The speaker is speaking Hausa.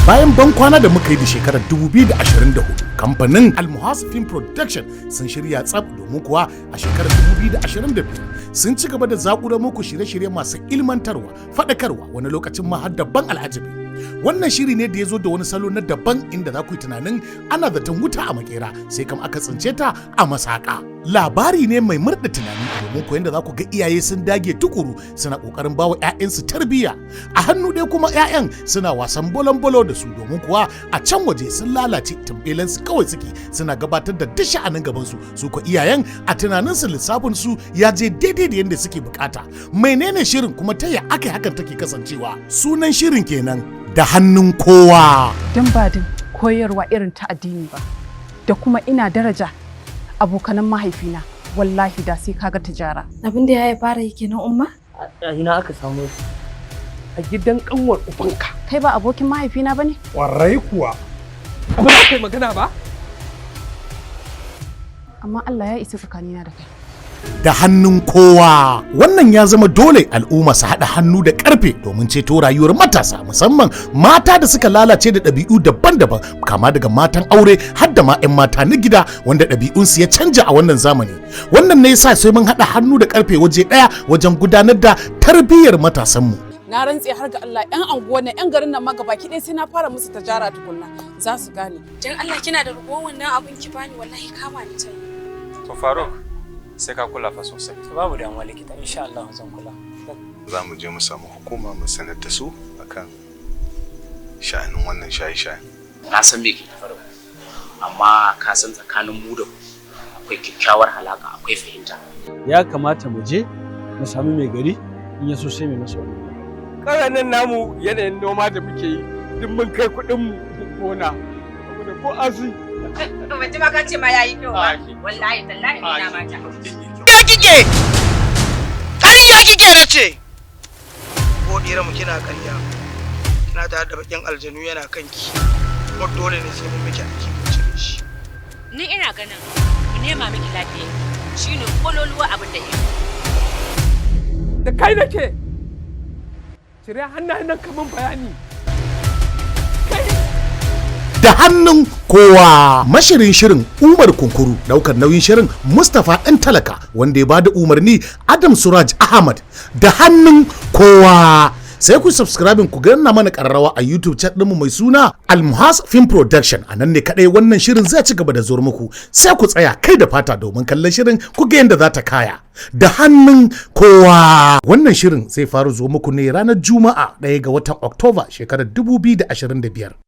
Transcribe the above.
Bayan ban kwana da muka yi da shekarar 2024, kamfanin Al-MUHAS Film Production sun shirya tsab domin kuwa a shekarar 2025 sun ci gaba da zakura muku shirye-shirye masu ilmantarwa, faɗakarwa, wani lokacin ma har daban al'ajabi. Wannan shiri ne da ya zo da wani salo na daban inda za ku yi tunanin ana zaton wuta a makera sai kam aka tsince ta a masaka. Labari ne mai murɗa tunani domin ku yanda za ku ga iyaye sun dage tukuru suna ƙoƙarin bawa 'ya'yansu tarbiyya. A hannu ɗaya kuma 'ya'yan suna wasan bolon-bolo da su domin kuwa a can waje sun lalace tambelansu kawai suke suna gabatar da duk sha'anin gabansu su ko iyayen a tunaninsu lissafin su ya je daidai da yadda suke bukata. Menene shirin kuma ta ya aka hakan take kasancewa? Sunan shirin kenan da hannun kowa. Dan ba din koyarwa irin ta addini ba da kuma ina daraja abokanan mahaifina wallahi da sai kaga tijara. Abin da ya fara yi kenan umma? A ina aka samu su? A gidan kanwar ubanka. Kai ba abokin mahaifina bane? Warai kuwa. Ba za ka yi magana ba? Amma Allah ya isa tsakanina da kai. Da hannun kowa. Wannan ya zama dole al'umma su haɗa hannu da ƙarfe domin ceto rayuwar matasa, musamman mata da suka lalace da ɗabi'u daban-daban, kama daga matan aure har da ma 'yan mata na gida wanda ɗabi'unsu ya canja a wannan zamani. Wannan ne yasa sai mun haɗa hannu da ƙarfe waje ɗaya wajen gudanar da tarbiyyar matasanmu. Na rantse har ga Allah 'yan anguwan nan 'yan garin nan ma gabaki ɗaya sai na fara musu tajara tukunna za su gane. Dan Allah kina da ragowar wannan abin ki bani wallahi kama ni ta. To Faruk sai ka kula fa sosai. Babu damuwa likita, insha Allah zan kula. Za mu je mu samu hukuma mu sanar da su akan sha'anin wannan shaye-shaye. Na san me ke faruwa, amma ka san tsakanin mu da ku akwai kyakkyawar halaka, akwai fahimta. Ya kamata mu je mu sami mai gari in ya so sai mai masa wannan. Ƙaranin namu yanayin noma da muke yi duk mun kai kuɗin mu gona. Saboda ko asu. Ban ji ma ka ce ma yayi kyau ba. Wallahi tallahi ina mata. Ya kike? Ƙarya kike na ce. Ko dira mu kina ƙarya. Kina tare da bakin aljanu yana kanki. Kuma dole ne sai mun miki aiki mu cire shi. Ni ina ganin ku nema miki lafiya. Shine kololuwa abin da yake. Da kai nake. Cire hannayen nan kaman bayani. Da hannun kowa. Mashirin shirin Umar Kunkuru, daukar nauyin shirin Mustapha ɗan talaka, wanda ya bada umarni Adam Suraj Ahmad. Da hannun kowa. Sai ku subscribing ku ganna mana karrawa a YouTube chat ɗinmu mai suna Al-MUHAS Film Production. A nan ne kaɗai wannan shirin zai ci gaba da zuwa muku. Sai ku tsaya kai da fata domin kallon shirin ku ga yadda za ta kaya. Da hannun kowa. Wannan shirin zai fara zuwa muku ne ranar Juma'a 1 ga watan Oktoba shekarar 2025.